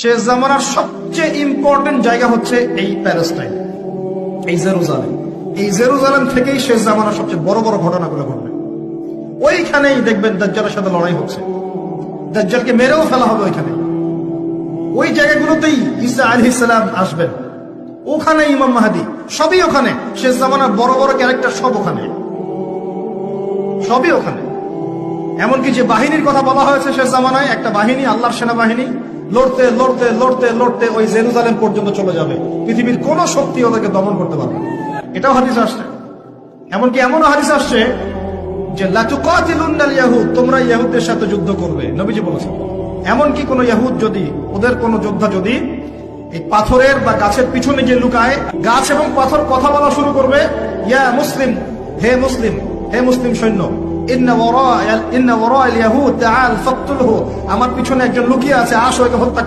শেষ জামানার সবচেয়ে ইম্পর্টেন্ট জায়গা হচ্ছে এই প্যালেস্টাইন, এই জেরুজালেম। এই জেরুজালেম থেকেই শেষ জামানার সবচেয়ে বড় বড় ঘটনাগুলো ঘটবে। ওইখানেই দেখবেন দাজ্জালের সাথে লড়াই হচ্ছে, দাজ্জালকে মেরেও ফেলা হবে ওইখানে। ওই জায়গাগুলোতেই ঈসা আলাইহিস সালাম আসবেন, ওখানে ইমাম মাহদী, সবই ওখানে। শেষ জামানার বড় বড় ক্যারেক্টার সব ওখানে, সবই ওখানে। এমনকি যে বাহিনীর কথা বলা হয়েছে শেষ জামানায়, একটা বাহিনী, আল্লাহর সেনাবাহিনী, লড়তে লড়তে লড়তে লড়তে ওই জেরুজালেম পর্যন্ত চলে যাবে। পৃথিবীর কোন শক্তি ওদেরকে দমন করতে পারবে না। এটাও হাদিস আসছে। এমনকি এমনও হাদিস আসছে যে লাতুকাতিলুন্নাল ইয়াহুদ, তোমরা ইহুদদের সাথে যুদ্ধ করবে, নবীজি বলেছেন। এমনকি কোন ইহুদ যদি, ওদের কোন যোদ্ধা যদি এই পাথরের বা গাছের পিছনে গিয়ে লুকায়, গাছ এবং পাথর কথা বলা শুরু করবে, ইয়া মুসলিম, হে মুসলিম, হে মুসলিম সৈন্য, ইন্না ওয়ারা'আল ইয়াহুদ তাআল ফাকতুলহু, আমার পিছনে একজন লুকিয়ে আছে, আসো একে হত্যা করো।